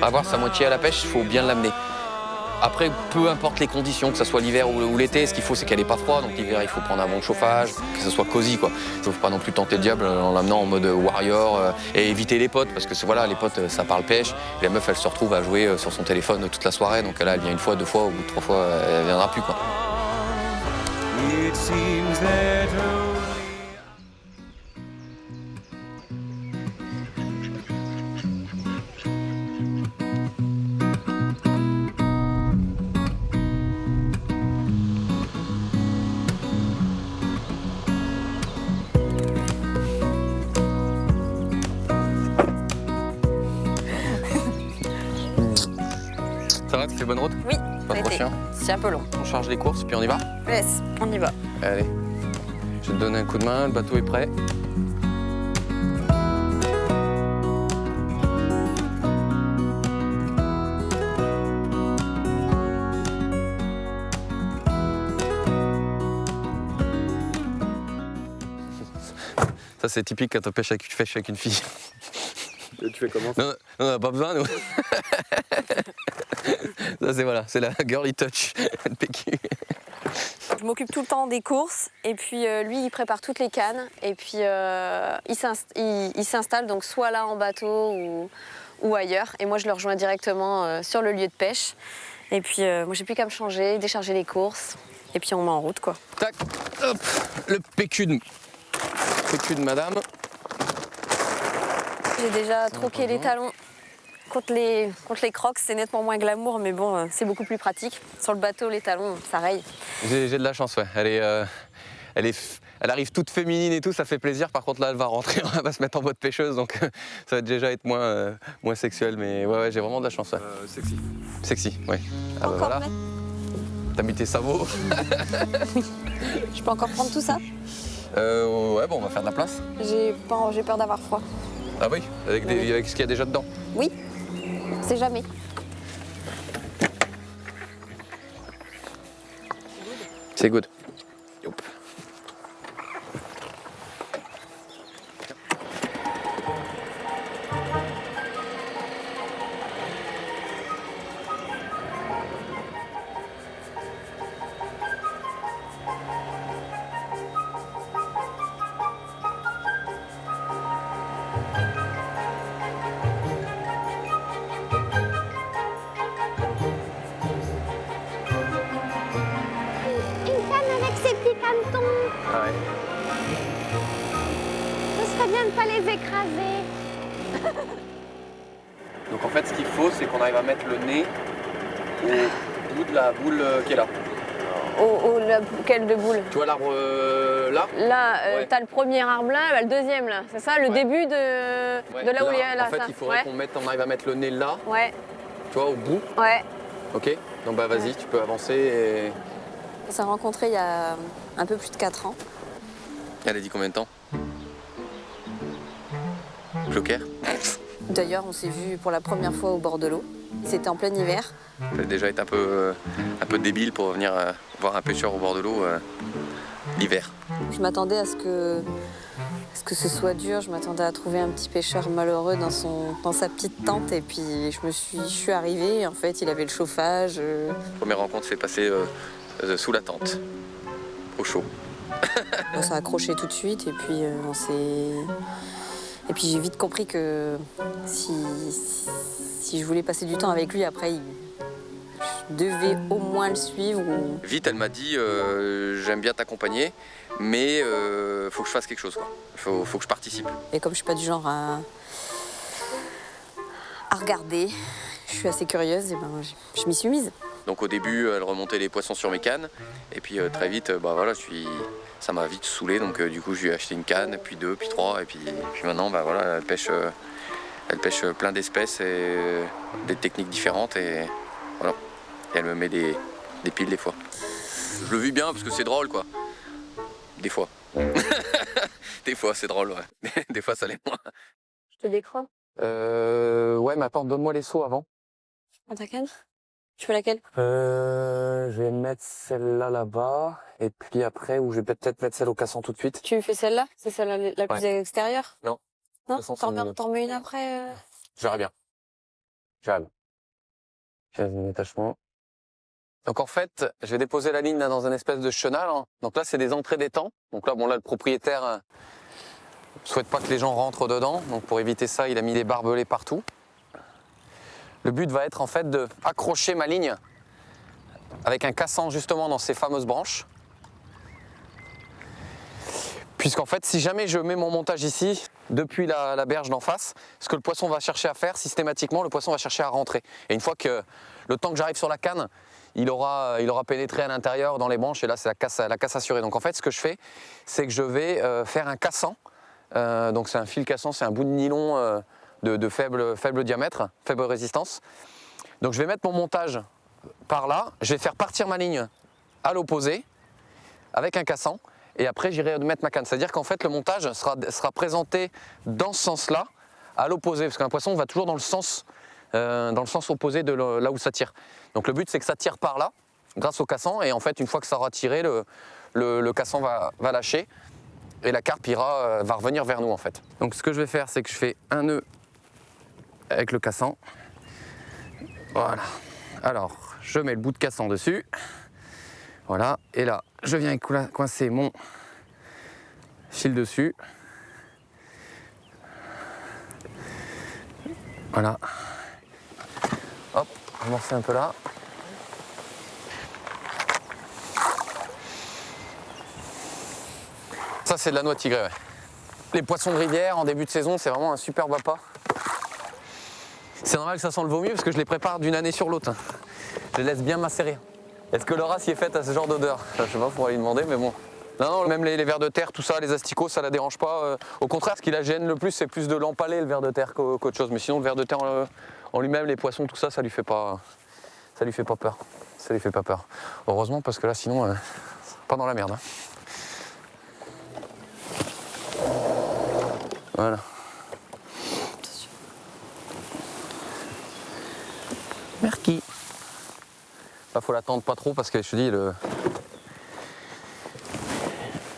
Avoir sa moitié à la pêche, il faut bien l'amener. Après, peu importe les conditions, que ce soit l'hiver ou l'été, ce qu'il faut, c'est qu'elle n'ait pas froid. Donc l'hiver, il faut prendre un bon chauffage, que ce soit cosy, quoi. Il ne faut pas non plus tenter le diable en l'amenant en mode warrior et éviter les potes, parce que voilà, les potes, ça parle pêche. Et la meuf, elle se retrouve à jouer sur son téléphone toute la soirée. Donc là, elle vient une fois, deux fois, ou trois fois, elle viendra plus, quoi. Ça va, tu fais bonne route? Oui, pas trop chiant. C'est un peu long. On charge les courses, puis on y va? Laisse, on y va. Allez, je vais te donner un coup de main, le bateau est prêt. Ça, c'est typique quand tu pêches avec une fille. Et tu fais comment ça? Non, on n'a pas besoin, nous. Ça, c'est la girly touch de PQ. Je m'occupe tout le temps des courses et puis lui il prépare toutes les cannes et puis il s'installe donc soit là en bateau ou ailleurs et moi je le rejoins directement sur le lieu de pêche et puis moi j'ai plus qu'à me changer, décharger les courses et puis on met en route quoi. Tac, hop, le PQ de madame. J'ai déjà troqué les talons contre les crocs, c'est nettement moins glamour mais bon c'est beaucoup plus pratique. Sur le bateau les talons ça raye. J'ai de la chance, ouais. Elle arrive toute féminine et tout, ça fait plaisir. Par contre là, elle va rentrer, elle va se mettre en mode pêcheuse, donc ça va déjà être moins sexuel. Mais ouais, j'ai vraiment de la chance. Ouais. Sexy. Sexy, ouais. Ah, Encore voilà. T'as mis tes sabots. Je peux encore prendre tout ça? Ouais, bon, on va faire de la place. J'ai peur d'avoir froid. Ah oui, avec ce qu'il y a déjà dedans. Oui, c'est jamais. C'est good. Yop. Ah ouais. Ce serait bien de ne pas les écraser. Donc en fait, ce qu'il faut, c'est qu'on arrive à mettre le nez au bout de la boule qui est là. Quelle de boule? Tu vois l'arbre là? Là, Ouais. t'as le premier arbre là, le deuxième là, c'est ça? Le début de là où il y a là. En fait, ça. il faudrait qu'on arrive à mettre le nez là, Ouais, tu vois, au bout. ouais. Ok? Donc bah vas-y, tu peux avancer et... On s'est rencontrés il y a un peu plus de 4 ans. Elle a dit combien de temps? Joker? D'ailleurs, on s'est vu pour la première fois au bord de l'eau. C'était en plein hiver. Ça va déjà être un peu débile pour venir voir un pêcheur au bord de l'eau l'hiver. Je m'attendais à ce que ce soit dur. Je m'attendais à trouver un petit pêcheur malheureux dans sa petite tente. Et puis je suis arrivée. En fait, il avait le chauffage. Première rencontre s'est passée sous la tente, au chaud. On s'est accroché tout de suite. Et puis Et puis j'ai vite compris que si je voulais passer du temps avec lui, après, je devais au moins le suivre. Vite, elle m'a dit j'aime bien t'accompagner, mais faut que je fasse quelque chose, quoi. Faut que je participe. Et comme je suis pas du genre à regarder, je suis assez curieuse, et ben je m'y suis mise. Donc au début, elle remontait les poissons sur mes cannes, et puis très vite, bah voilà, ça m'a vite saoulé, donc du coup, je lui ai acheté une canne, puis deux, puis trois, et puis maintenant, bah voilà, elle pêche plein d'espèces et des techniques différentes, et voilà. Et elle me met des piles des fois. Je le vis bien parce que c'est drôle, quoi. Des fois. Des fois, c'est drôle, ouais. Des fois, ça l'est moins. Je te décroche. Ouais, mais attends, donne-moi les seaux avant. À ta canne? Tu veux laquelle? Je vais mettre celle-là là-bas, et puis après, ou je vais peut-être mettre celle au cassant tout de suite. Tu me fais celle-là? C'est celle-là la plus extérieure? Non. Non, De toute façon, t'en remets une après Je verrai bien. J'ai 15 détachements. Donc en fait, je vais déposer la ligne là, dans une espèce de chenal. Hein. Donc là, c'est des entrées d'étang. Donc là, bon là, le propriétaire souhaite pas que les gens rentrent dedans. Donc pour éviter ça, il a mis des barbelés partout. Le but va être en fait de accrocher ma ligne avec un cassant justement dans ces fameuses branches. Puisqu'en fait, si jamais je mets mon montage ici, depuis la berge d'en face, ce que le poisson va chercher à faire, systématiquement, le poisson va chercher à rentrer. Et une fois que le temps que j'arrive sur la canne, il aura pénétré à l'intérieur dans les branches et là, c'est la casse assurée. Donc en fait, ce que je fais, c'est que je vais faire un cassant. Donc c'est un fil cassant, c'est un bout de nylon de faible diamètre, faible résistance. Donc je vais mettre mon montage par là, je vais faire partir ma ligne à l'opposé avec un cassant. Et après, j'irai mettre ma canne. C'est-à-dire qu'en fait, le montage sera présenté dans ce sens-là, à l'opposé, parce qu'un poisson va toujours dans le sens opposé de là où ça tire. Donc le but, c'est que ça tire par là, grâce au cassant, et en fait, une fois que ça aura tiré, le cassant va lâcher, et la carpe va revenir vers nous, en fait. Donc ce que je vais faire, c'est que je fais un nœud avec le cassant. Voilà. Alors, je mets le bout de cassant dessus. Voilà, et là, je viens coincer mon fil dessus. Voilà. Hop, amorcer un peu là. Ça, c'est de la noix tigrée, ouais. Les poissons de rivière, en début de saison, c'est vraiment un superbe appât. C'est normal que ça sent le vomi parce que je les prépare d'une année sur l'autre. Je les laisse bien macérer. Est-ce que Laura s'y est faite à ce genre d'odeur? Je sais pas, faudra lui demander, mais bon. Non, même les vers de terre, tout ça, les asticots, ça la dérange pas. Au contraire, ce qui la gêne le plus, c'est plus de l'empaler, le ver de terre, qu'autre chose. Mais sinon, le ver de terre en lui-même, les poissons, tout ça, ça lui fait pas peur. Ça lui fait pas peur. Heureusement, parce que là, sinon, pas dans la merde. Hein. Voilà. Merci. Là, faut l'attendre pas trop parce que je te dis, il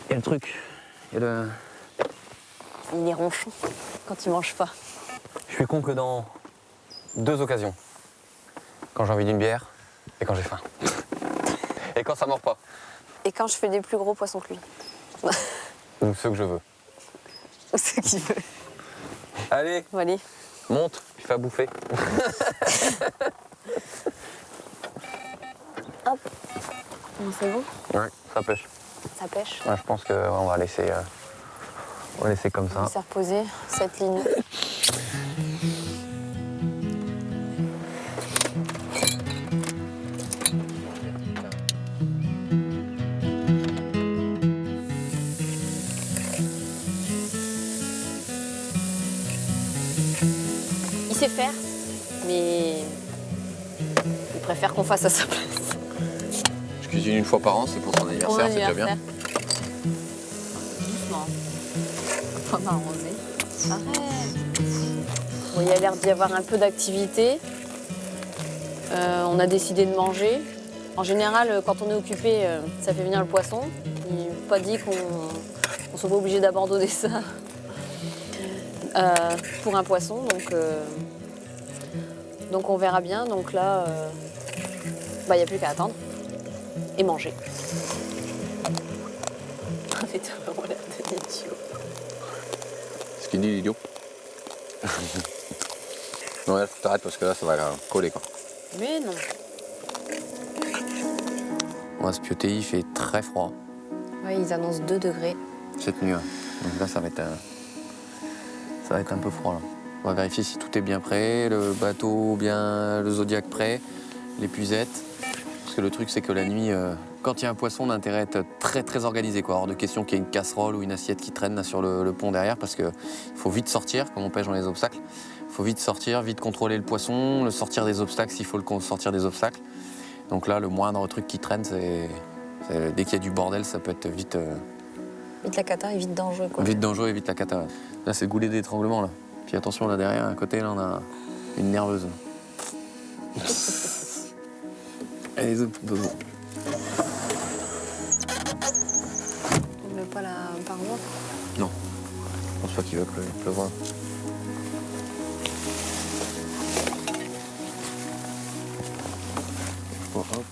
y a le truc. Il est ronchon quand il mange pas. Je suis con que dans 2 occasions. Quand j'ai envie d'une bière et quand j'ai faim. Et quand ça mord pas. Et quand je fais des plus gros poissons que lui. Ou ceux que je veux. Ou ce qu'il veut. Allez, Bon, allez. monte, je fais à bouffer. Hop. Bon, c'est bon? Ouais, ça pêche. Ça pêche. Ouais, je pense qu'on va laisser comme On va ça. se reposer cette ligne. Il sait faire, mais il préfère qu'on fasse à sa place. Je cuisine une fois par an, c'est pour son anniversaire, c'est déjà bien. Doucement. Faut pas m'arranger. Arrête. Bon, il y a l'air d'y avoir un peu d'activité. On a décidé de manger. En général, quand on est occupé, ça fait venir le poisson. Il n'est pas dit qu'on ne soit pas obligé d'abandonner ça pour un poisson. Donc on verra bien. Donc là, il n'y a plus qu'à attendre et manger. Mais t'as vraiment l'air d'un idiot. Ce qu'il dit l'idiot. Non, là, faut t'arrêter parce que là, ça va coller quoi. Mais non. Moi, ce pioté, il fait très froid Ouais, ils annoncent 2 degrés. cette nuit. Ouais. Donc là, ça va être un peu froid. Là. On va vérifier si tout est bien prêt, le bateau bien, le Zodiac prêt, l'épuisette. Parce que le truc, c'est que la nuit, quand il y a un poisson, on a intérêt à être très très organisé. Quoi. Hors de question qu'il y ait une casserole ou une assiette qui traîne là, sur le pont derrière, parce qu'il faut vite sortir, comme on pêche dans les obstacles. Il faut vite sortir, vite contrôler le poisson, le sortir des obstacles s'il faut le sortir des obstacles. Donc là, le moindre truc qui traîne, c'est dès qu'il y a du bordel, ça peut être vite... Vite la cata et vite dangereux, quoi. Vite dangereux et vite la cata. Là, c'est le goulet d'étranglement, là. Puis attention, là derrière, à côté, là, on a une nerveuse. Allez, autres. On ne met pas la paroi. Non. On pense pas qu'il va pleuvoir. Bon, hop.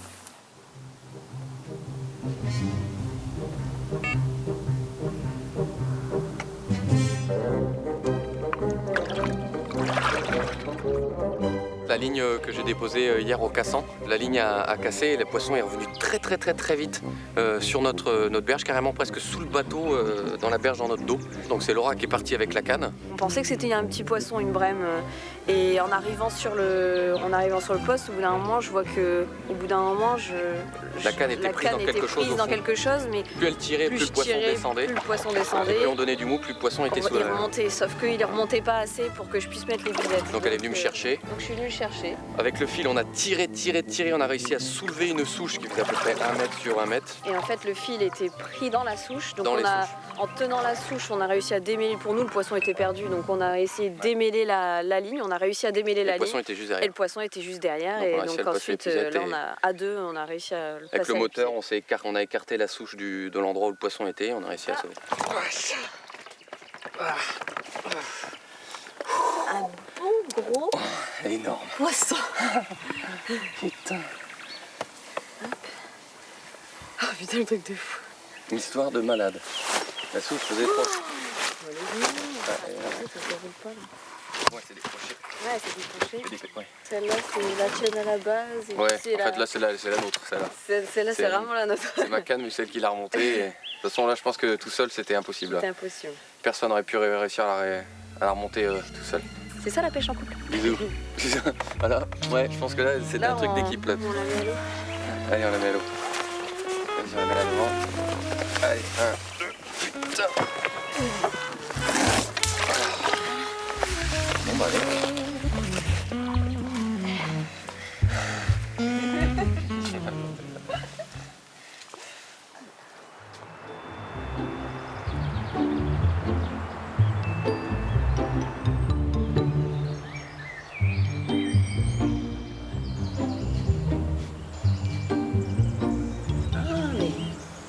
La ligne que j'ai déposée hier au cassant, la ligne a cassé et le poisson est revenu très vite sur notre berge, carrément presque sous le bateau, dans la berge dans notre dos. Donc c'est Laura qui est partie avec la canne. On pensait que c'était un petit poisson, une brème. Et en arrivant sur le poste, au bout d'un moment, je vois que, La canne était prise dans quelque chose au fond. quelque chose, mais Plus elle tirait, plus le poisson descendait. Plus le poisson descendait. Et plus on donnait du mou, plus le poisson était sous la... remontait, sauf qu'il ne remontait pas assez pour que je puisse mettre les bisettes. Donc elle est venue me chercher. Donc je suis venue le chercher. Avec le fil, on a tiré, on a réussi à soulever une souche qui faisait à peu près 1 mètre sur 1 mètre. Et en fait, le fil était pris dans la souche. Donc Dans les souches. en tenant la souche, on a réussi à démêler. Pour nous, le poisson était perdu, donc on a essayé de démêler la ligne. On a réussi à démêler la ligne. Le poisson était juste derrière. Et le poisson était juste derrière. Donc, et on a réussi donc à le passer ensuite, l'épuisette là, et- à deux, on a réussi à le passer. Avec le à moteur, l'épuisette. on a écarté la souche de l'endroit où le poisson était, on a réussi à sauver. Un bon gros Énorme. poisson. Putain. Oh putain, le truc de fou. Une histoire de malade. La souche faisait trop. Ça se déroule pas là. Ouais, c'est décroché. Ouais, c'est décroché. Ouais. Celle-là, c'est la tienne à la base. Et Ouais, puis en fait là c'est la nôtre, celle-là. Celle-là, c'est vraiment la nôtre. C'est ma canne, mais celle qui l'a remontée. Et... De toute façon là je pense que tout seul c'était impossible. C'était impossible. Personne n'aurait pu réussir à la remonter tout seul. C'est ça la pêche en couple. Bisous. Voilà, ouais, je pense que là c'est un truc d'équipe là. On l'a mis à l'eau. Allez, on la met à l'eau. Vas-y, on la met là devant. Allez, 1, 2, putain. Bon bah allez.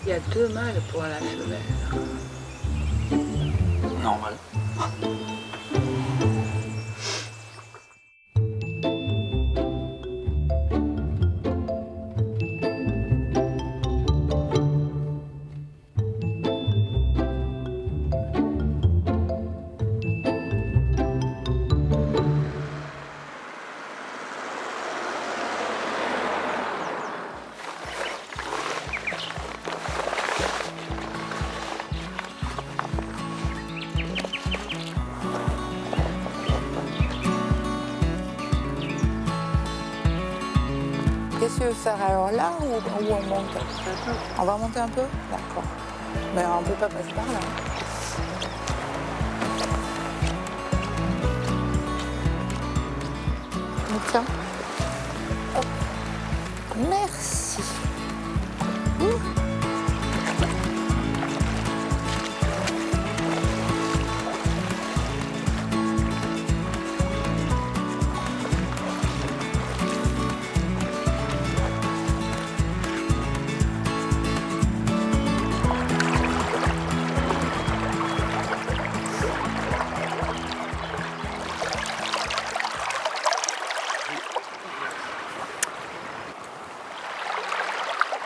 Il y a 2 mâles pour la femelle. Normal. Qu'est-ce que tu veux faire alors là ou on monte? On va monter un peu? D'accord. Mais on ne peut pas passer par là. Tiens. Hop. Merci. Ouh.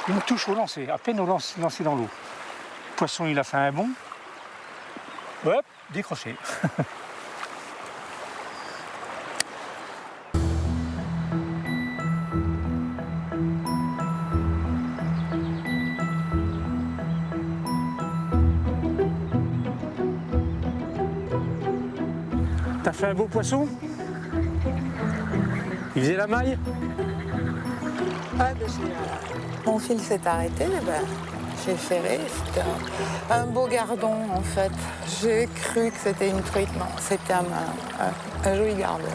Une touche au lancer, à peine au lancer dans l'eau. Le poisson, il a fait un bond. Hop, décroché. T'as fait un beau poisson? Il faisait la maille? Mon fil s'est arrêté, ben, j'ai ferré. C'était un beau gardon en fait. J'ai cru que c'était une truite, non, c'était un joli gardon.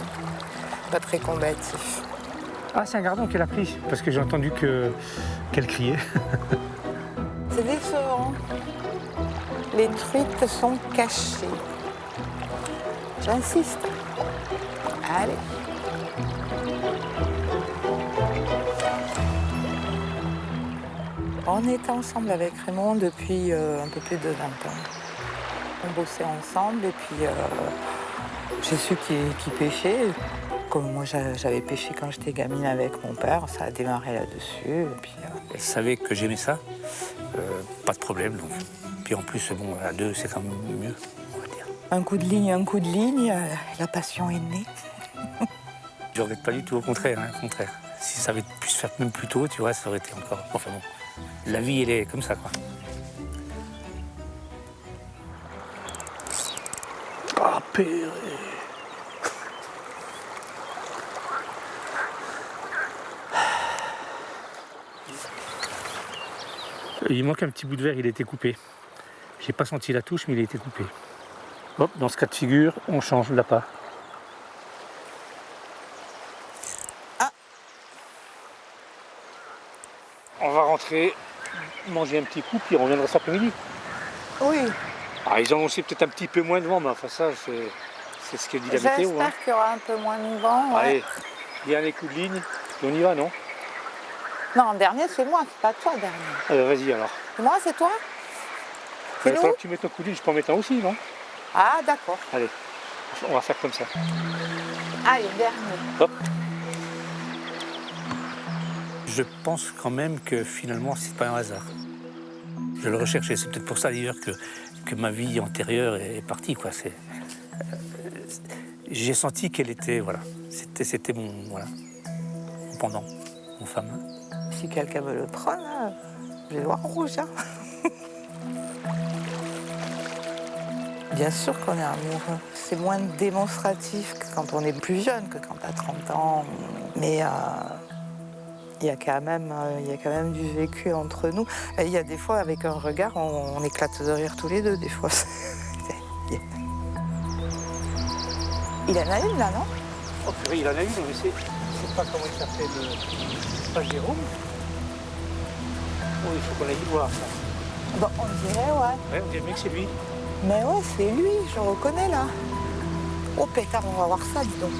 Pas très combatif. Ah, c'est un gardon qu'elle a pris, parce que j'ai entendu qu'elle criait. C'est décevant. Les truites sont cachées. J'insiste. Allez. On est ensemble avec Raymond depuis un peu plus de 20 ans. On bossait ensemble et puis j'ai su qu'il pêchait. Comme moi j'avais pêché quand j'étais gamine avec mon père, ça a démarré là-dessus. Et puis, Elle savait que j'aimais ça, pas de problème. Donc. Puis en plus, bon, à deux, c'est quand même mieux, on va dire. un coup de ligne, la passion est née. Je regrette pas du tout, au contraire, au contraire. Si ça avait pu se faire même plus tôt, tu vois, ça aurait été encore... Enfin bon, la vie, elle est comme ça, quoi. Ah, purée. Il manque un petit bout de verre, il a été coupé. J'ai pas senti la touche, mais il a été coupé. Hop, dans ce cas de figure, on change l'appât. Ah. On va rentrer, manger un petit coup, puis on reviendra cet après-midi. Oui, Ah, ils ont aussi peut-être un petit peu moins de vent, mais enfin ça, c'est ce que dit la météo. Hein. j'espère qu'il y aura un peu moins de vent. Ouais. Allez, dernier coup de ligne, puis on y va, non? Non, dernier, c'est moi, c'est pas toi, dernier. Vas-y alors. C'est moi, c'est toi? Il C'est va nous? falloir que tu mettes ton coup de ligne, je peux en mettre un aussi, non? Ah, d'accord. Allez, on va faire comme ça. Allez, dernier. Hop. Je pense quand même que finalement, c'est pas un hasard. Je le recherchais, c'est peut-être pour ça d'ailleurs que ma vie antérieure est partie, quoi. J'ai senti qu'elle était, voilà, c'était mon pendant, mon femme. Si quelqu'un me le prend, là, je vais voir rouge. Hein. Bien sûr qu'on est amoureux. C'est moins démonstratif que quand on est plus jeune, que quand on a 30 ans. Mais il y a quand même du vécu entre nous. Et il y a des fois, avec un regard, on éclate de rire tous les deux, des fois. Il en a une, là, non? Oh purée, il en a une, mais je sais pas comment il s'appelle. C'est pas Jérôme? Oh, il faut qu'on aille y voir ça. Bon, on dirait, ouais. Ouais, on dirait bien que c'est lui. Mais ouais, c'est lui, je le reconnais, là. Oh, pétard, on va voir ça, dis donc.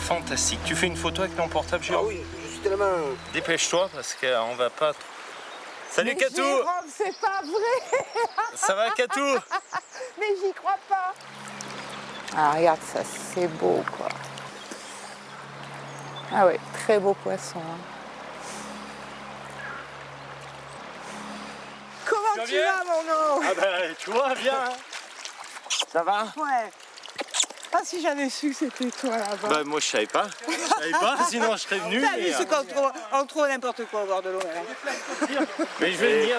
Fantastique. Tu fais une photo avec ton portable, Jérôme? Ah oui, je suis tellement... Dépêche-toi parce qu'on va pas... Salut Mais Katou! Jérôme, c'est pas vrai. Ça va Katou? Mais j'y crois pas. Ah, regarde ça, c'est beau, quoi. Ah oui, très beau poisson. Hein. Comment tu vas, mon nom? Ah bah tu vois, bien. Ça va? Ouais. Ah, si j'avais su que c'était toi là-bas. Bah moi je savais pas. Sinon je serais venu. T'as vu, c'est qu'on trouve n'importe quoi au bord de l'eau. Hein. Mais je vais dire,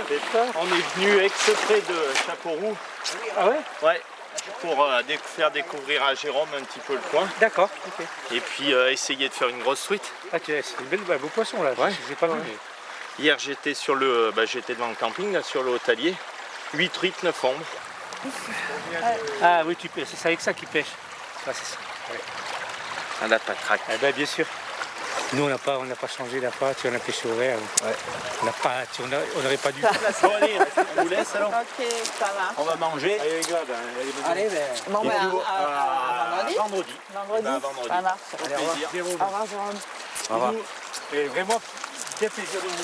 on est venu exprès de Chapeauroux. Ah ouais? Ouais. Pour faire découvrir à Jérôme un petit peu le coin. D'accord, ok. Et puis essayer de faire une grosse truite. Ah, c'est une belle, beau poisson là. Ouais. Je sais pas vu, mais... Hier j'étais j'étais devant le camping, là, sur le hôtelier. 8 truites, 9 ombres. Ah oui, c'est avec ça qu'ils pêchent. Ah, c'est ça. Ouais. À la patraque. Eh ben, bien sûr. Nous, on n'a pas changé la pâte, on a pêché au vert. Ouais. On n'aurait pas dû. Bon allez, on vous laisse alors. Ok, ça marche. On va manger. Allez, les gars, Allez, ben. Bon, ben, à vendredi. Vendredi. Vendredi, vendredi. ça marche. Au plaisir. Au revoir, Jérôme. Au revoir. Et vraiment, bien plaisir de vous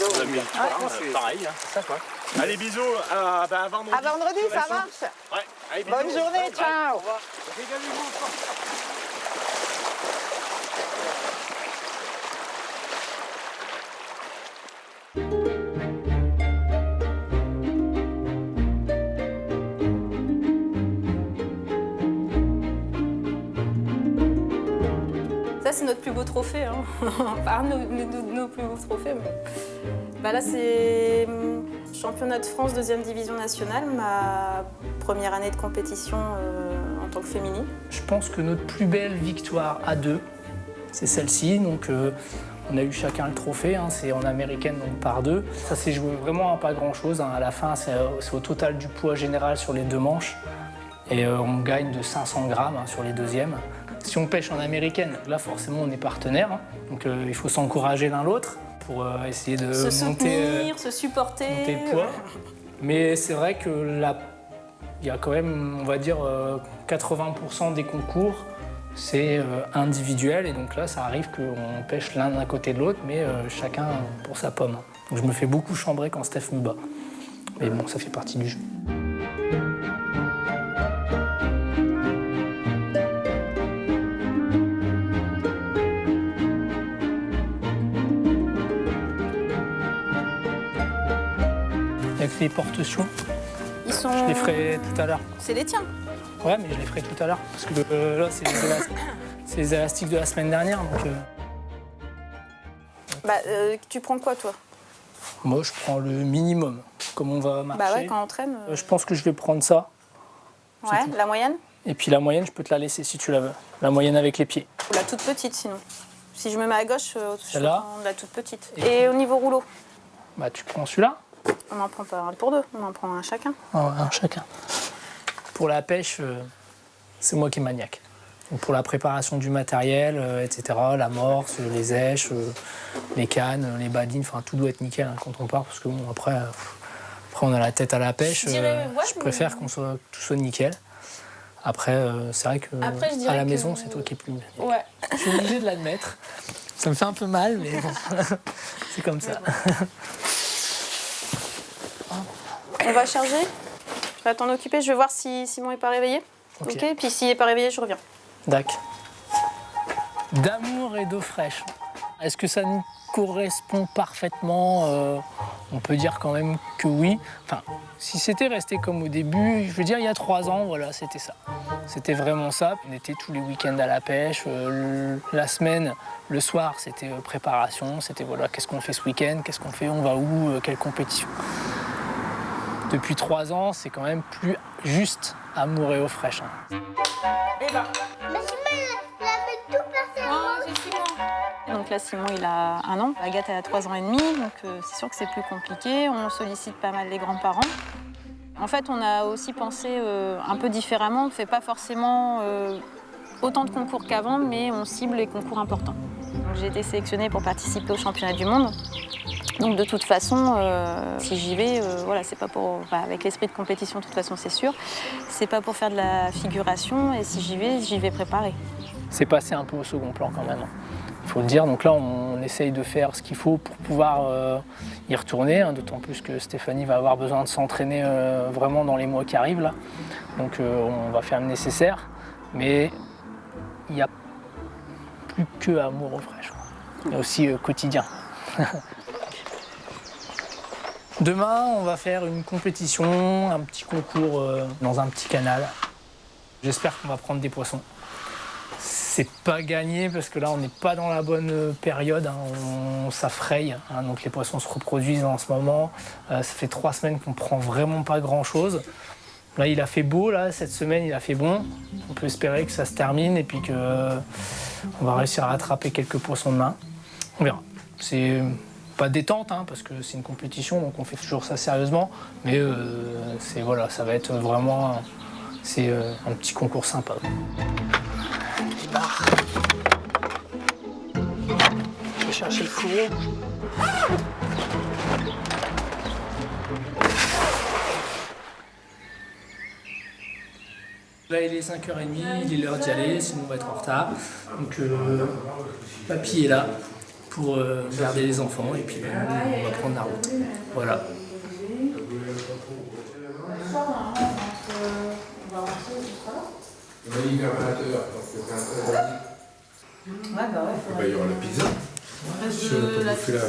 voir. Pareil, hein. C'est ça, quoi. Allez, bisous. À vendredi. À vendredi, ça marche. Ouais. Allez, bisous. Bonne journée, ciao. Ça, c'est notre plus beau trophée. Hein. Enfin, nos plus beaux trophées. Mais... Bah là, c'est championnat de France, 2e division nationale, ma première année de compétition en tant que féminine. Je pense que notre plus belle victoire à deux, c'est celle-ci. Donc, on a eu chacun le trophée, hein, c'est en américaine, donc par deux. Ça s'est joué vraiment à pas grand-chose. Hein. À la fin, c'est au total du poids général sur les deux manches. Et on gagne de 500 grammes hein, sur les deuxièmes. Si on pêche en américaine, là forcément on est partenaires, hein. Donc il faut s'encourager l'un l'autre pour essayer de se monter, soutenir, se supporter. monter le poids. Mais c'est vrai que il y a quand même, on va dire, 80% des concours c'est individuel et donc là ça arrive qu'on pêche l'un d'un côté de l'autre mais chacun pour sa pomme. Donc je me fais beaucoup chambrer quand Steph me bat. Mais bon, ça fait partie du jeu. Avec les porte-sions, Ils sont... je les ferai tout à l'heure. C'est les tiens. Ouais, mais je les ferai tout à l'heure. Parce que là, c'est les élastiques de la semaine dernière. Donc, Tu prends quoi, toi? moi, je prends le minimum. Comme on va marcher, Bah ouais, quand on traîne. je pense que je vais prendre ça. Ouais, la moyenne? Et puis la moyenne, je peux te la laisser si tu la veux. La moyenne avec les pieds. Ou la toute petite, sinon. Si je me mets à gauche, je Celle-là. prends la toute petite. Et au niveau rouleau? Bah, tu prends celui-là. On n'en prend pas un pour deux, on en prend un chacun. Un chacun. Pour la pêche, c'est moi qui est maniaque. Donc pour la préparation du matériel, etc., l'amorce, les èches, les cannes, les badines, enfin tout doit être nickel hein, quand on part, parce que bon, après on a la tête à la pêche. Je préfère que tout soit nickel. Après, c'est vrai que à la maison, c'est toi qui es plus maniaque. Ouais. Je suis obligée de l'admettre. Ça me fait un peu mal, mais bon, c'est comme ça. On va charger. Tu vas t'en occuper, je vais voir si Simon n'est pas réveillé. Ok. Puis s'il n'est pas réveillé, je reviens. D'accord. D'amour et d'eau fraîche. Est-ce que ça nous correspond parfaitement? On peut dire quand même que oui. Enfin, si c'était resté comme au début, je veux dire il y a 3 ans, voilà, c'était ça. C'était vraiment ça. On était tous les week-ends à la pêche. La semaine, le soir, c'était préparation. C'était voilà, qu'est-ce qu'on fait ce week-end? Qu'est-ce qu'on fait? On va où? Quelle compétition? Depuis 3 ans, c'est quand même plus juste amour et eau fraîche. Hein. Eh ben. Donc là, Simon, il a 1 an. Agathe, elle a 3 ans et demi. Donc c'est sûr que c'est plus compliqué. On sollicite pas mal les grands-parents. En fait, on a aussi pensé un peu différemment. On ne fait pas forcément autant de concours qu'avant, mais on cible les concours importants. Donc, j'ai été sélectionnée pour participer au championnat du monde. Donc de toute façon, si j'y vais, voilà, c'est pas pour, avec l'esprit de compétition, de toute façon, c'est sûr. C'est pas pour faire de la figuration. Et si j'y vais préparer. C'est passé un peu au second plan quand même. Il faut le dire. Donc là, on essaye de faire ce qu'il faut pour pouvoir y retourner. Hein, d'autant plus que Stéphanie va avoir besoin de s'entraîner vraiment dans les mois qui arrivent. Là. Donc on va faire le nécessaire. Mais il n'y a plus que amour au fraîche. Il y a aussi quotidien. Demain, on va faire une compétition, un petit concours dans un petit canal. J'espère qu'on va prendre des poissons. C'est pas gagné parce que là, on n'est pas dans la bonne période. Hein, on s'affraye. Hein, donc les poissons se reproduisent en ce moment. Ça fait 3 semaines qu'on prend vraiment pas grand-chose. Là, il a fait beau. Là, cette semaine, il a fait bon. On peut espérer que ça se termine et puis qu'on va réussir à attraper quelques poissons demain. On verra. C'est pas détente, hein, parce que c'est une compétition, donc on fait toujours ça sérieusement. Mais voilà, ça va être vraiment un petit concours sympa. Je vais chercher le fourreau. Là, il est 5h30, il est l'heure d'y aller, sinon on va être en retard. Donc, papy est là pour garder les enfants et puis on va prendre la route. Voilà. Il y aura la pizza. Si on n'a pas bouffé là.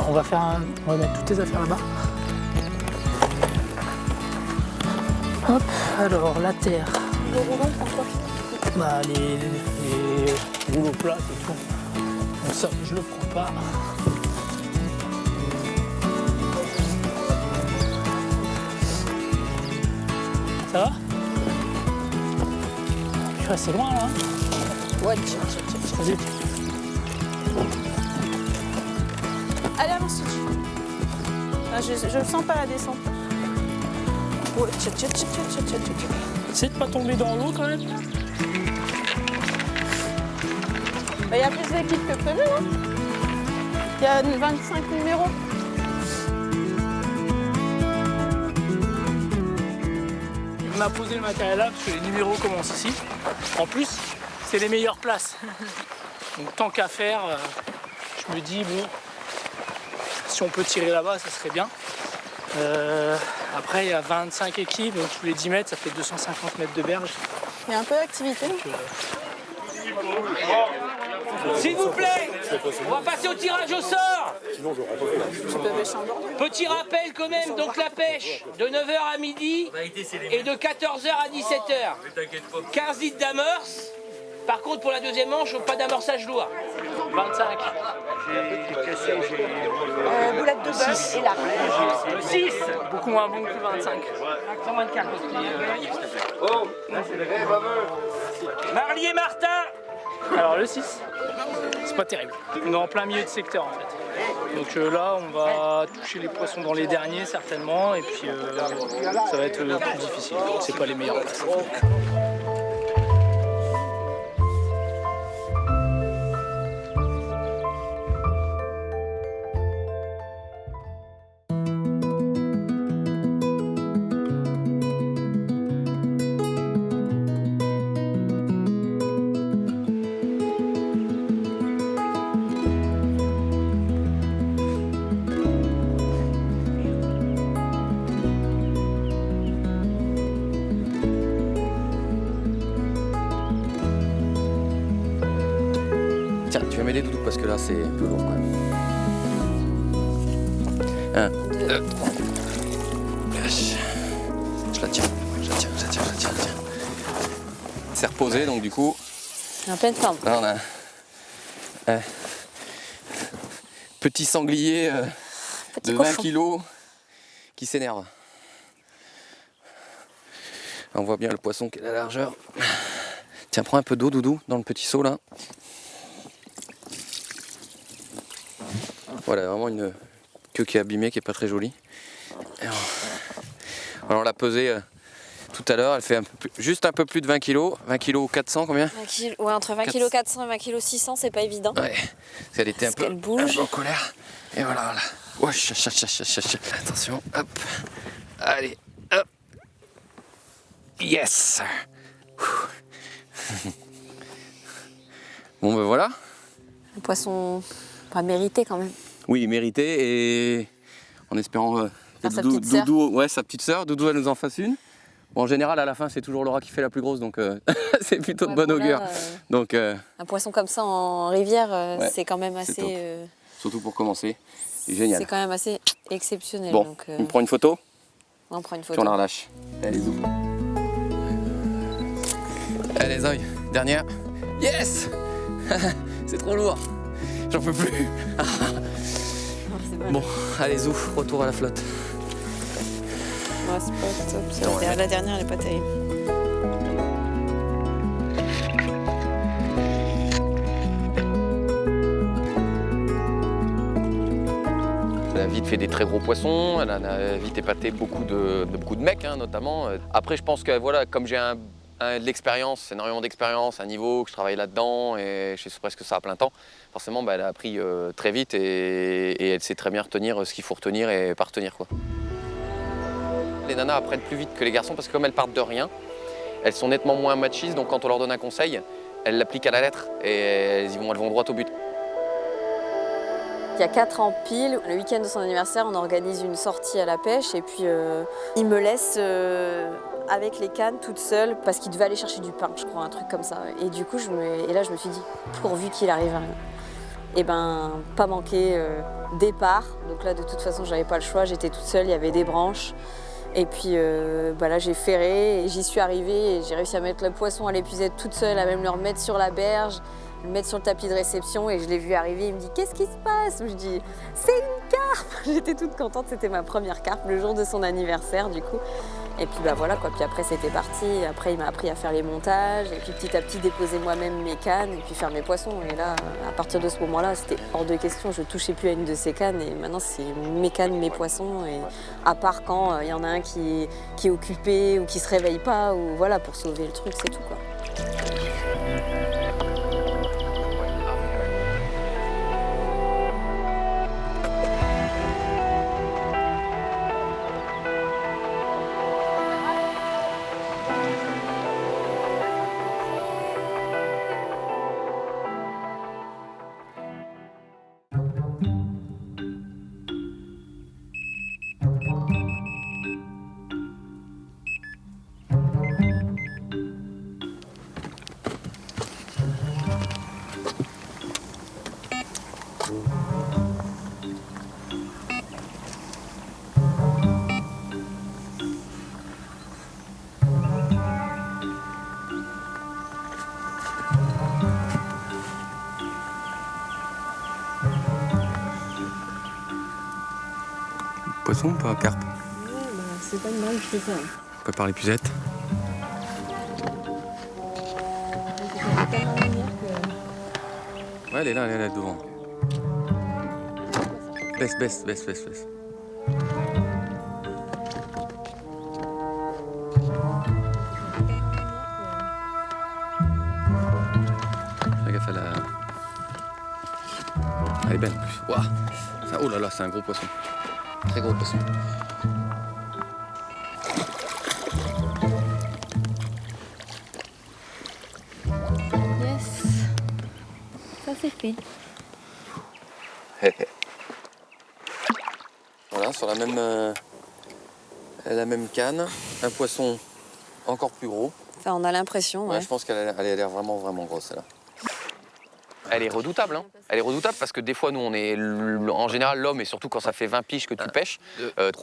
On va mettre toutes tes affaires là-bas. Hop, alors la terre. Le rouleau, pourquoi? Bah les rouleaux plats et tout. Donc ça, je le prends pas. Ça va? Je suis assez loin là. Ouais, tiens. Vas-y. Ah, je ne sens pas la descente. Ouais, Essaye de pas tomber dans l'eau quand même. Il y a plus d'équipes que prévu, non? Il y a 25 numéros. On a posé le matériel là parce que les numéros commencent ici. En plus, c'est les meilleures places. Donc tant qu'à faire, je me dis bon, si on peut tirer là-bas, ça serait bien. Après, il y a 25 équipes, donc tous les 10 mètres, ça fait 250 mètres de berge. Il y a un peu d'activité. S'il vous plaît, on va passer au tirage au sort. Petit rappel quand même, donc la pêche de 9h à midi et de 14h à 17h. 15 litres d'amorce. Par contre, pour la deuxième manche, pas d'amorçage lourd. 25. Boulette de bœuf et là. 6. Beaucoup moins bon que 25. 124. Oh, Marlier et Martin. Alors le 6, c'est pas terrible. On est en plein milieu de secteur en fait. Donc là, on va toucher les poissons dans les derniers certainement, et puis ça va être plus difficile. C'est pas les meilleures places. Tiens, tu vas m'aider Doudou parce que là c'est un peu lourd quand même. 1, 2, 3. Je la tiens. C'est reposé donc du coup. En pleine forme. Là on a un petit sanglier de 20 kilos qui s'énerve. On voit bien le poisson qui est à la largeur. Tiens, prends un peu d'eau Doudou dans le petit seau là. Voilà, vraiment une queue qui est abîmée, qui est pas très jolie. Alors, on l'a pesée tout à l'heure, elle fait juste un peu plus de 20 kg. 20 kg 400 combien? 20 kg, ouais, entre 20 kg 400 et 20 kg 600, c'est pas évident. Ouais, parce qu'elle était un peu en colère. Et voilà. Wesh, attention, hop. Allez, hop. Yes. Bon ben voilà. Le poisson pas mérité quand même. Oui, mérité et en espérant que Doudou, sa petite sœur, Doudou elle nous en fasse une. Bon, en général à la fin c'est toujours Laura qui fait la plus grosse donc c'est plutôt de bon augure. Donc un poisson comme ça en rivière, c'est quand même assez. Surtout pour commencer, c'est génial. C'est quand même assez exceptionnel. Bon, donc, on prend une photo. On prend une photo. Puis on la relâche. Allez, zou. Allez, Zoï, dernière. Yes. C'est trop lourd. J'en peux plus. Bon, allez, zou, retour à la flotte. Ouais, c'est pas top. La dernière, elle est pas terrible. Elle a vite fait des très gros poissons, elle a vite épaté beaucoup de mecs, hein, notamment. Après, je pense que voilà, comme j'ai de l'expérience, énormément d'expérience, un niveau, que je travaille là-dedans et je fais presque ça à plein temps, forcément elle a appris très vite et elle sait très bien retenir ce qu'il faut retenir et pas retenir, quoi. Les nanas apprennent plus vite que les garçons parce que comme elles partent de rien, elles sont nettement moins machistes, donc quand on leur donne un conseil, elles l'appliquent à la lettre et elles vont droit au but. Il y a 4 ans pile, le week-end de son anniversaire, on organise une sortie à la pêche et puis il me laisse avec les cannes toute seule parce qu'il devait aller chercher du pain, je crois, un truc comme ça. Et du coup, là, je me suis dit, pourvu qu'il arrive à rien. Et ben, pas manqué départ. Donc là, de toute façon, j'avais pas le choix, j'étais toute seule, il y avait des branches. Et puis là, j'ai ferré et j'y suis arrivée et j'ai réussi à mettre le poisson à l'épuisette toute seule, à même le remettre sur la berge. le mettre sur le tapis de réception et je l'ai vu arriver, il me dit « Qu'est-ce qui se passe ?» Je dis « C'est une carpe !» J'étais toute contente, c'était ma première carpe, le jour de son anniversaire du coup. Et puis bah voilà quoi, puis après c'était parti, après il m'a appris à faire les montages, et puis petit à petit déposer moi-même mes cannes, et puis faire mes poissons. Et là, à partir de ce moment-là, c'était hors de question, je touchais plus à une de ces cannes, et maintenant c'est mes cannes, mes poissons, et à part quand il y en a un qui est occupé, ou qui se réveille pas, ou voilà, pour sauver le truc, c'est tout quoi. Poisson ou pas carpe? Ouais, bah, c'est pas mal, je fais ça. On peut parler puisette. Ouais, elle est là devant. Baisse. Fais gaffe à la... Elle est belle en plus. Waouh. Oh là là, c'est un gros poisson. Très gros poisson. Yes, ça c'est fait. Voilà, sur la même canne, un poisson encore plus gros. Enfin, on a l'impression, ouais. Je pense qu'elle a l'air vraiment grosse, celle-là. Elle est redoutable, hein. Elle est redoutable parce que des fois, nous, on est en général l'homme, et surtout quand ça fait 20 piges que tu pêches,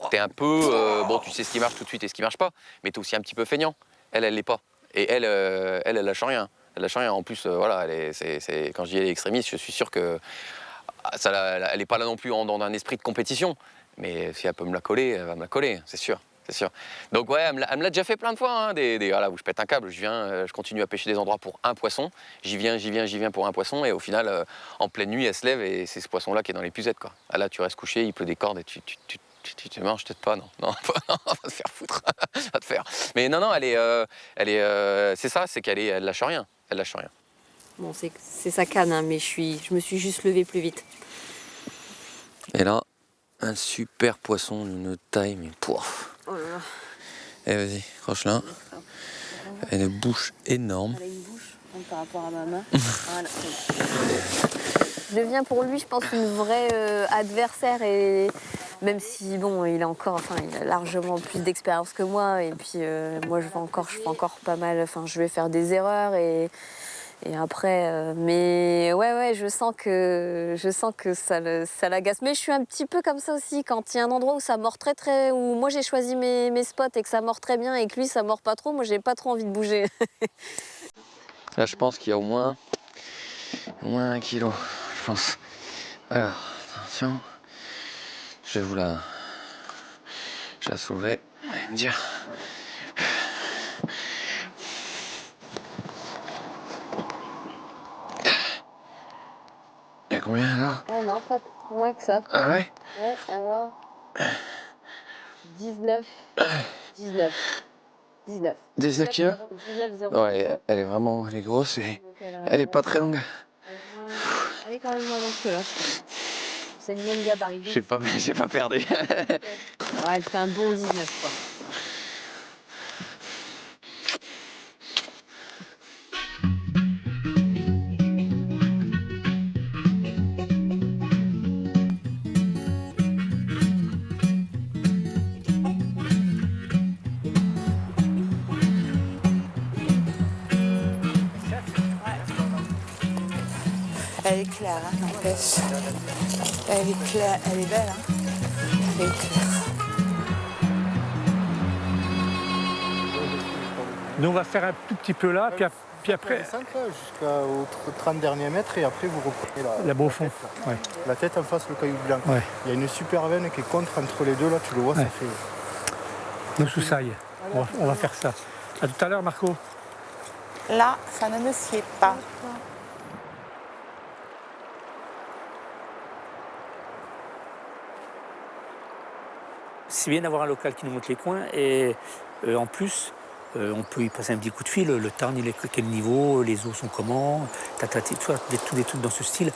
t'es un peu, bon, tu sais ce qui marche tout de suite et ce qui marche pas, mais t'es aussi un petit peu feignant. Elle l'est pas. Et elle lâche rien. Elle lâche rien. En plus, voilà, quand je dis elle est extrémiste, je suis sûr que elle est pas là non plus dans un esprit de compétition. Mais si elle peut me la coller, elle va me la coller, c'est sûr. Donc ouais, elle me l'a déjà fait plein de fois, hein, voilà, où je pète un câble, je continue à pêcher des endroits pour un poisson, j'y viens pour un poisson, et au final, en pleine nuit, elle se lève, et c'est ce poisson-là qui est dans l'épuisette, quoi. Ah, là, tu restes couché, il pleut des cordes, et tu manges peut-être pas, non, va te faire foutre, va te faire. Mais non, c'est ça, c'est elle lâche rien, Bon, c'est sa canne, hein, mais je me suis juste levée plus vite. Et là, un super poisson d'une taille, mais pouf. Oh là là. Eh vas-y, croche-la. Elle a une bouche énorme. Elle a une bouche par rapport à ma main. Voilà. Je deviens pour lui, je pense, une vraie adversaire, et même si bon, il a largement plus d'expérience que moi, et puis moi je fais encore pas mal. Enfin, je vais faire des erreurs et après, mais ouais, je sens que ça l'agace. Mais je suis un petit peu comme ça aussi, quand il y a un endroit où ça mord où moi j'ai choisi mes spots et que ça mord très bien et que lui ça mord pas trop, moi j'ai pas trop envie de bouger. Là, je pense qu'il y a au moins 1 kilo, je pense. Alors, attention, je vais la soulever et me dire. Il y a combien là? Oh non, pas moins que ça. Ah ouais? Ouais, alors 19 kilos? 19,0. Ouais, elle est grosse et elle est pas très longue. Elle est quand même moins longue que là. C'est une bonne gabarit. J'ai pas perdu. Ouais, elle fait un bon 19 quoi. Elle est claire, hein, n'empêche. Elle est claire, elle est belle, hein. Elle est claire. Nous, on va faire un tout petit peu là, puis Puis après, jusqu'aux 30 derniers mètres et après vous reprenez la beau fond. Ouais. La tête en face, le caillou blanc. Ouais. Il y a une super veine qui est contre entre les deux, là tu le vois, Ouais. ça fait... Nos soussailles. On va faire ça. À tout à l'heure, Marco. Là, ça ne me sied pas. C'est bien d'avoir un local qui nous montre les coins et en plus, on peut y passer un petit coup de fil. Le Tarn, il est à quel niveau, les eaux sont comment, tous des trucs dans ce style.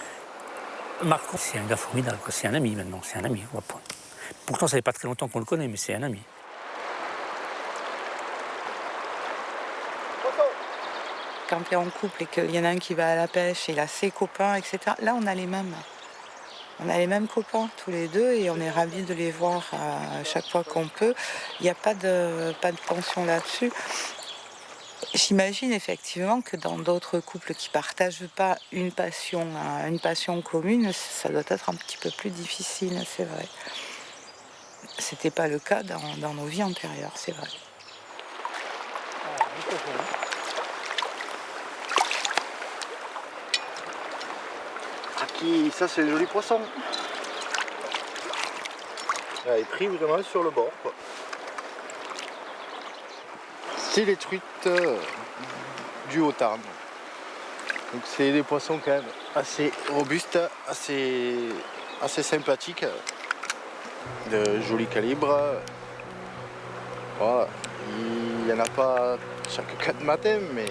Marco, c'est un gars formidable, quoi. C'est un ami maintenant, c'est un ami. Pourtant, ça fait pas très longtemps qu'on le connaît, mais c'est un ami. Quand tu es en couple et qu'il y en a un qui va à la pêche, il a ses copains, etc. Là, on a les mêmes. On a les mêmes copains tous les deux et on est ravis de les voir à chaque fois qu'on peut. Il n'y a pas de tension là-dessus. J'imagine effectivement que dans d'autres couples qui ne partagent pas une passion commune, ça doit être un petit peu plus difficile, c'est vrai. C'était pas le cas dans nos vies antérieures, c'est vrai. Ça c'est un joli poisson. Il est pris vraiment sur le bord, quoi. C'est les truites du Haut-Tarn. Donc c'est des poissons quand même assez robustes, assez sympathiques, de joli calibre. Voilà. Il n'y en a pas chaque 4 matins, mais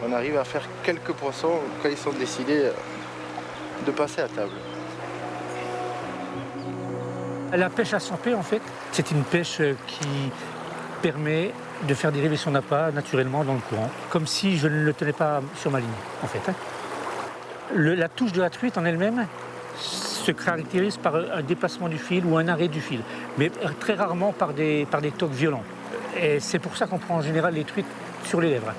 on arrive à faire quelques poissons quand ils sont décidés de passer à table. La pêche à 100 p, en fait, c'est une pêche qui permet de faire dériver son appât naturellement dans le courant, comme si je ne le tenais pas sur ma ligne, en fait. La touche de la truite en elle-même se caractérise par un déplacement du fil ou un arrêt du fil, mais très rarement par des tocs violents. Et c'est pour ça qu'on prend en général les truites sur les lèvres.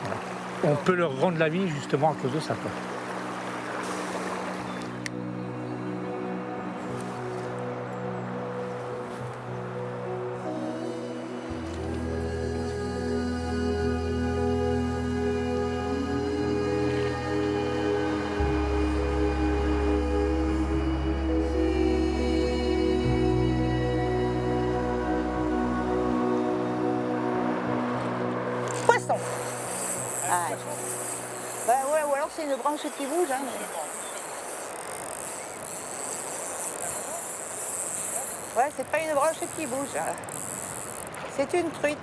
Voilà. On peut leur rendre la vie justement à cause de ça, quoi. Poisson. Ah, ouais, ou alors c'est une branche qui bouge. Hein, Ouais, c'est pas une branche qui bouge. C'est une truite.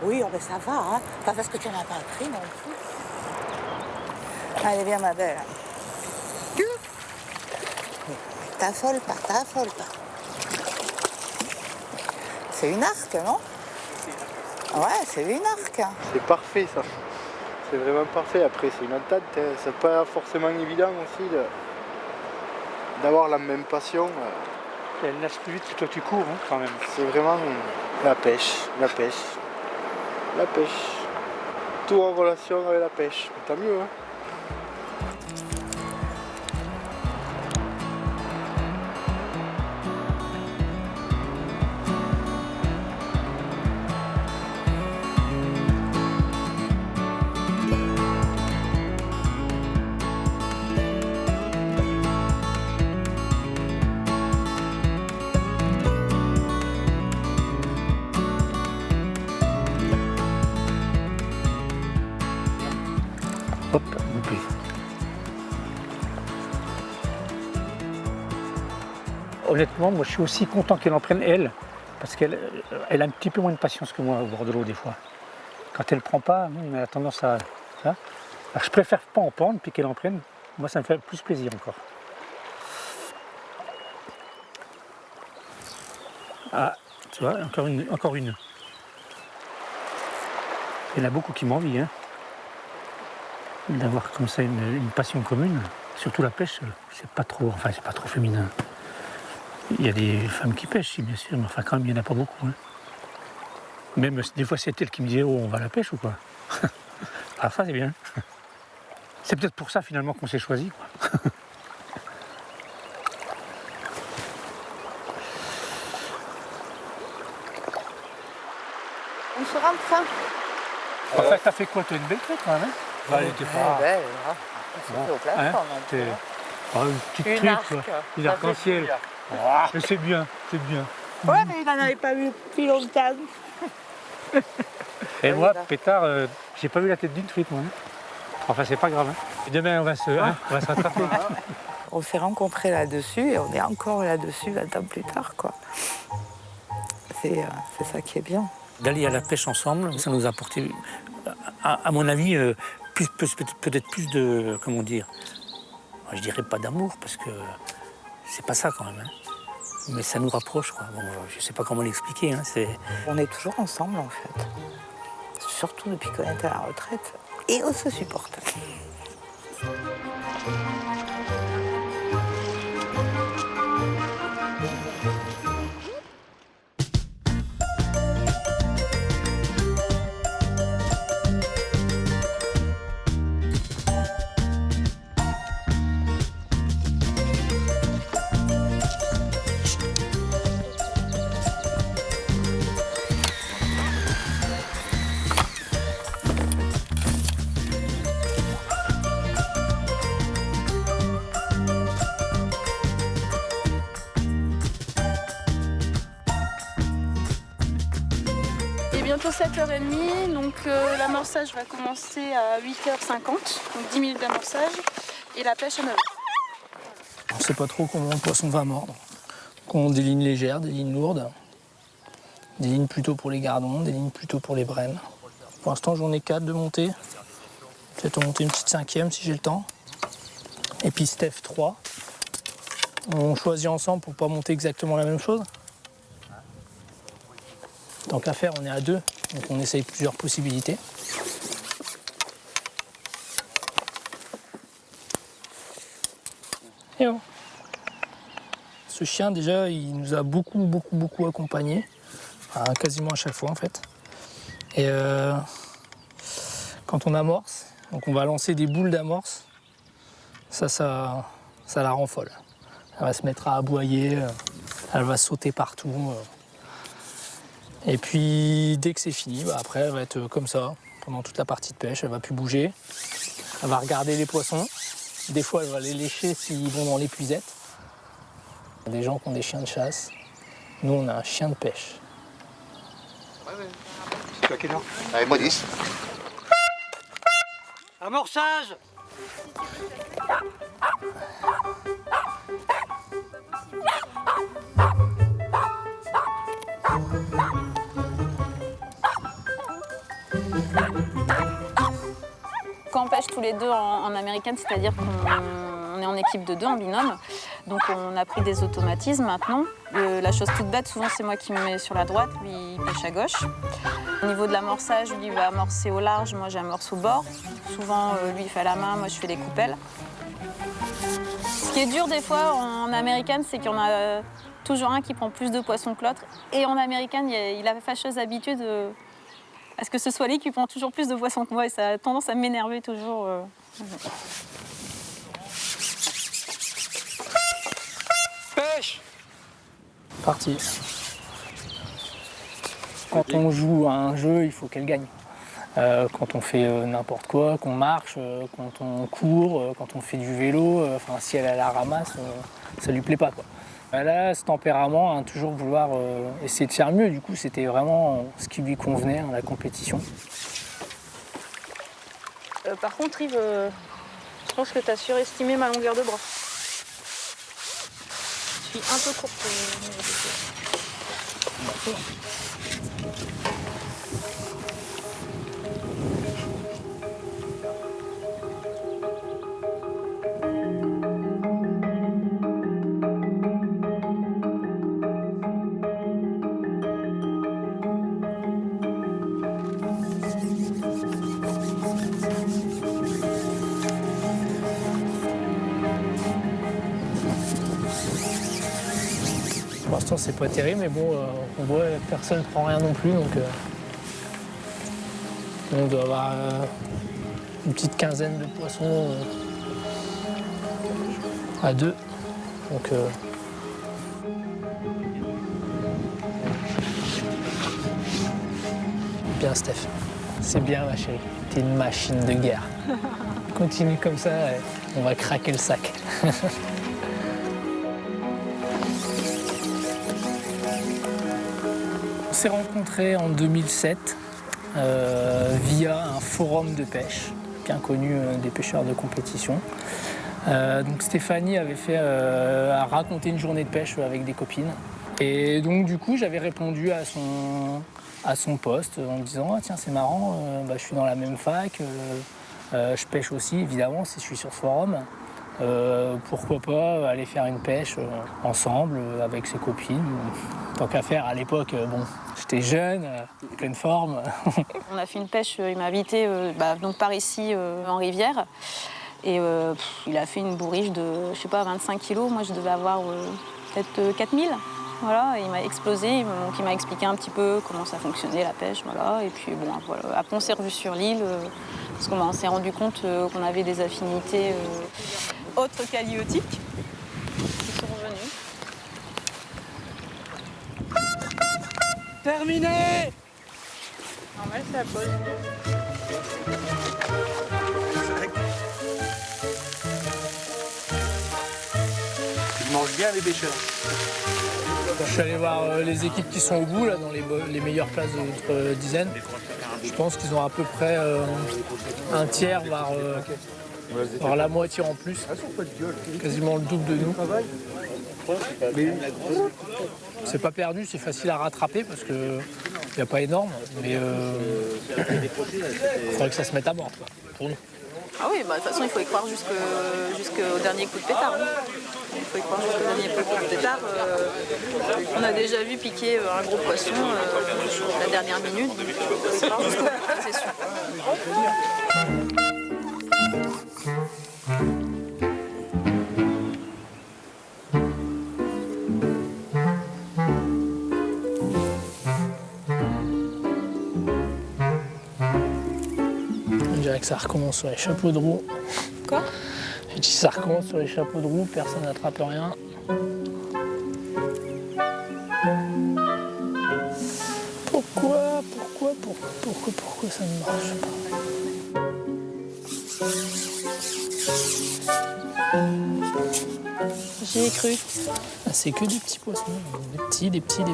Oui, oh, ben ça va, hein. Pas parce que tu n'en as pas pris non plus. Allez, viens ma belle. T'affole pas. C'est une arc, non? Ouais, c'est une arc. C'est parfait ça. C'est vraiment parfait. Après c'est une entente. C'est pas forcément évident aussi d'avoir la même passion. Elle nage plus vite que toi tu cours, hein, quand même. C'est vraiment la pêche. Tout en relation avec la pêche. Tant mieux, hein. Hop, loupé. Honnêtement, moi je suis aussi content qu'elle en prenne elle, parce qu'elle a un petit peu moins de patience que moi au bord de l'eau des fois. Quand elle ne prend pas, elle a tendance à ça. Alors, je préfère pas en prendre puis qu'elle en prenne. Moi ça me fait plus plaisir encore. Ah, tu vois, encore une. Il y en a beaucoup qui m'envient, hein. D'avoir comme ça une passion commune. Surtout la pêche, c'est pas trop féminin. Il y a des femmes qui pêchent, si, bien sûr, mais enfin quand même il n'y en a pas beaucoup, hein. Même des fois c'est elle qui me disait oh on va à la pêche ou quoi. Ah ça c'est bien. C'est peut-être pour ça finalement qu'on s'est choisi, quoi. On se rentre. En fait, t'as fait quoi? Toi, une belle truite quand même, hein? Bah, elle était pas... belle, hein. C'était au plafond, non plus. Une petite Une truite, arc, quoi. Une ça arc-en-ciel. fait Mais c'est bien, c'est bien. Ouais, mais il n'en avait pas vu depuis longtemps. Et moi, pétard, j'ai pas vu la tête d'une truite, moi. Enfin, c'est pas grave. Hein. Et demain, on va se rattraper. On s'est rencontrés là-dessus et on est encore là-dessus 20 ans plus tard, quoi. C'est ça qui est bien. D'aller à la pêche ensemble, ça nous a apporté, à mon avis, peut-être plus de, comment dire, je dirais pas d'amour, parce que c'est pas ça quand même. Hein. Mais ça nous rapproche, quoi. Bon, je sais pas comment l'expliquer. Hein. On est toujours ensemble, en fait. Surtout depuis qu'on est à la retraite. Et on se supporte. Bientôt 7h30, donc l'amorçage va commencer à 8h50, donc 10 minutes d'amorçage, et la pêche à 9h. On ne sait pas trop comment le poisson va mordre. Donc on déligne légères, des lignes lourdes, des lignes plutôt pour les gardons, des lignes plutôt pour les brènes. Pour l'instant, j'en ai 4 de montée. Peut-être en monter une petite 5e si j'ai le temps. Et puis Steph 3. On choisit ensemble pour ne pas monter exactement la même chose. Tant qu'à faire, on est à 2, donc on essaye plusieurs possibilités. Et oh. Ce chien, déjà, il nous a beaucoup accompagnés, enfin, quasiment à chaque fois en fait. Et quand on amorce, donc on va lancer des boules d'amorce, ça la rend folle. Elle va se mettre à aboyer, elle va sauter partout. Et puis dès que c'est fini, après elle va être comme ça pendant toute la partie de pêche, elle va plus bouger. Elle va regarder les poissons. Des fois elle va les lécher s'ils vont dans l'épuisette. Il y a des gens qui ont des chiens de chasse. Nous on a un chien de pêche. C'est à quelle heure? Allez, moi 10. Amorçage! Quand on pêche tous les deux en américaine, c'est-à-dire qu'on est en équipe de 2, en binôme, donc on a pris des automatismes maintenant. La chose toute bête, souvent c'est moi qui me mets sur la droite, lui il pêche à gauche. Au niveau de l'amorçage, lui il va amorcer au large, moi j'amorce au bord. Souvent lui il fait à la main, moi je fais les coupelles. Ce qui est dur des fois en américaine, c'est qu'il y en a toujours un qui prend plus de poissons que l'autre. Et en américaine, il a la fâcheuse habitude à ce que ce soit lui qui prend toujours plus de poissons que moi. Et ça a tendance à m'énerver toujours. Pêche! Parti. Quand on joue à un jeu, il faut qu'elle gagne. Quand on fait n'importe quoi, qu'on marche, quand on court, quand on fait du vélo, si elle la ramasse, ça lui plaît pas, quoi. Elle a ce tempérament à toujours vouloir essayer de faire mieux. Du coup, c'était vraiment ce qui lui convenait à la compétition. Par contre, Yves, je pense que tu as surestimé ma longueur de bras. Je suis un peu courte. Pour l'instant, c'est pas terrible, mais bon, on voit personne ne prend rien non plus, donc on doit avoir une petite quinzaine de poissons à 2. Donc, bien, Steph. C'est bien ma chérie, t'es une machine de guerre. Continue comme ça, et on va craquer le sac. On s'est rencontrés en 2007 via un forum de pêche, bien connu des pêcheurs de compétition. Donc Stéphanie avait a raconté une journée de pêche avec des copines. Et donc du coup j'avais répondu à son post en me disant « Ah tiens c'est marrant, je suis dans la même fac, je pêche aussi évidemment si je suis sur ce forum. Pourquoi pas aller faire une pêche ensemble avec ses copines. Tant qu'à faire à l'époque, j'étais jeune, pleine forme. » On a fait une pêche, il m'a invité donc par ici en rivière. Et il a fait une bourriche de, je sais pas, 25 kilos. Moi, je devais avoir peut-être 4000. Voilà, et il m'a explosé. Donc, il m'a expliqué un petit peu comment ça fonctionnait, la pêche. Voilà. Et puis, bon, voilà. Après, on s'est revus sur l'île parce qu'on s'est rendu compte qu'on avait des affinités autres qu'halieutiques qui sont revenues. Terminé! Normal, c'est la pause. Ils mangent bien les pêcheurs. Je suis allé voir les équipes qui sont au bout, là, dans les meilleures places de notre dizaine. Je pense qu'ils ont à peu près un tiers, voire la moitié en plus. Quasiment le double de nous. C'est pas perdu, c'est facile à rattraper parce qu'il n'y a pas énorme. Mais il faudrait que ça se mette à bord pour nous. Ah oui, de toute façon, il faut y croire jusqu'au dernier coup de pétard. Hein. Il faut y croire jusqu'au dernier coup de pétard. On a déjà vu piquer un gros poisson la dernière minute. Il faut y croire jusqu'au bout, c'est sûr. On dirait que ça recommence sur les chapeaux de roue. Quoi? J'ai dit ça recommence sur les chapeaux de roue, personne n'attrape rien. Pourquoi ça ne marche pas? J'y ai cru. Ah, c'est que des petits poissons, des petits.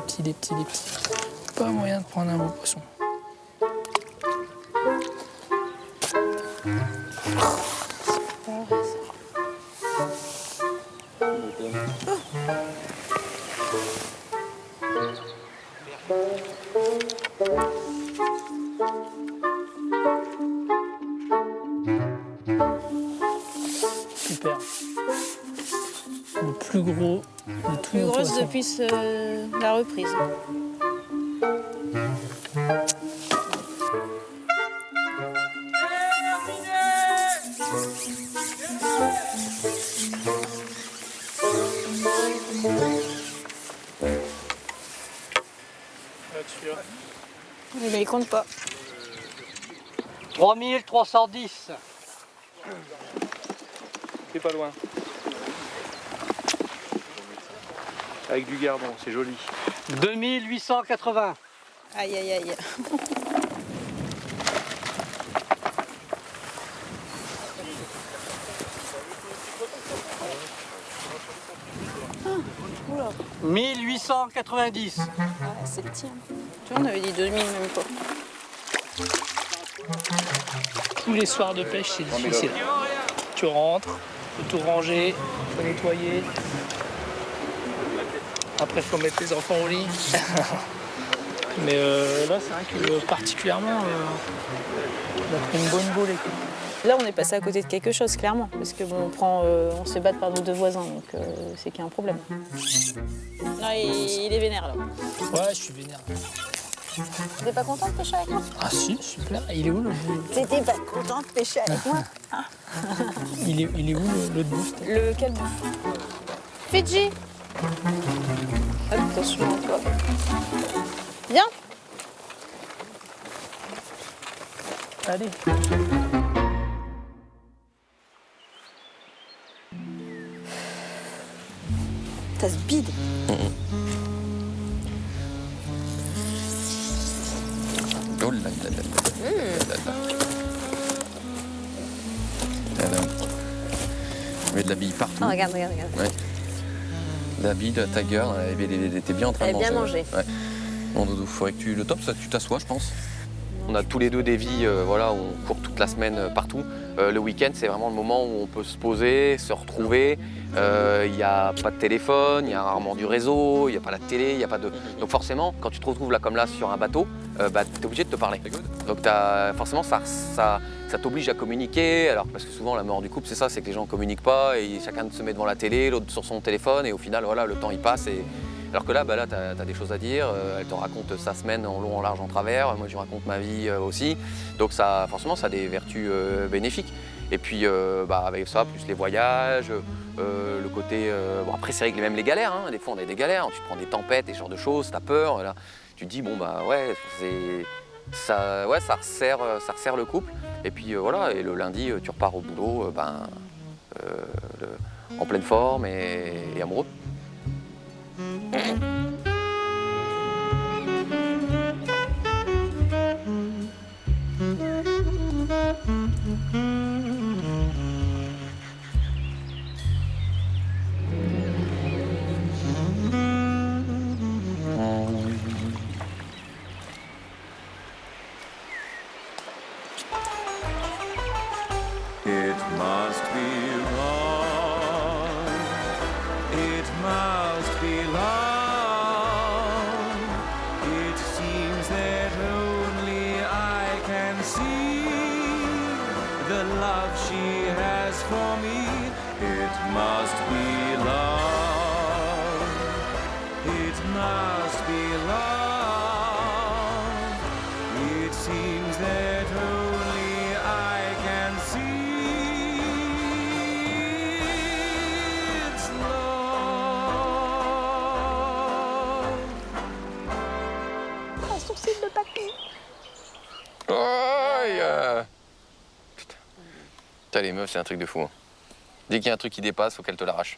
Pas moyen de prendre un beau poisson. Super. Le plus gros de tous Plus nos grosse poissons. depuis la reprise. Mais il compte pas. 3310. C'est pas loin. Avec du gardon, c'est joli. 2880. Aïe aïe aïe. Oula. 1890. Ah, c'est le tien. Tu vois, on avait dit 2000 même pas. Tous les soirs de pêche, c'est difficile. Tu rentres, faut tout ranger, faut nettoyer. Après, faut mettre les enfants au lit. Mais là, c'est vrai que particulièrement, on a pris une bonne volée. Là, on est passé à côté de quelque chose, clairement, parce que bon, on se bat par nos deux voisins, donc c'est qu'il y a un problème. Non, il est vénère là. Ouais, je suis vénère. T'es pas content de pêcher avec moi? Ah si, super. Il est où le bout? T'étais pas content de pêcher avec moi? Il est où l'autre bout? Le quel bout? Fidji. Attention à toi. Viens. Allez. T'as ce bide. Oh Oh là là là là là. Tu mets de la bille partout. Oh, regarde. Ouais. La bille de Tiger, elle était bien en train de manger. Elle a bien mangé. Ouais. Bon, Doudou, faudrait que le top, ça, tu t'assois, je pense. On a tous les deux des vies voilà, où on court toute la semaine partout. Le week-end, c'est vraiment le moment où on peut se poser, se retrouver. Il n'y a pas de téléphone, il y a rarement du réseau, il n'y a pas la télé, il n'y a pas de... Donc forcément, quand tu te retrouves là comme là sur un bateau, tu es obligé de te parler. Donc forcément, ça t'oblige à communiquer. Alors, parce que souvent, la mort du couple, c'est ça, c'est que les gens ne communiquent pas et chacun se met devant la télé, l'autre sur son téléphone et au final, voilà, le temps il passe. Alors que là, tu as des choses à dire, elle te raconte sa semaine en long, en large, en travers, moi je lui raconte ma vie aussi. Donc forcément, ça a des vertus bénéfiques. Et puis avec ça, plus les voyages, le côté... bon après, c'est vrai que même les galères, hein. Des fois on a des galères, tu prends des tempêtes, des genres de choses, tu as peur. Là, tu te dis, bon bah ouais, ça resserre le couple. Et puis voilà, et le lundi, tu repars au boulot en pleine forme et amoureux. It must be love. It must be love. It seems that only I can see the love she has for me. It must be love. It must be love. It seems that only I can see. Sourcil de papy. Putain. Putain, les meufs, c'est un truc de fou. Hein. Dès qu'il y a un truc qui dépasse, faut qu'elles te l'arrachent.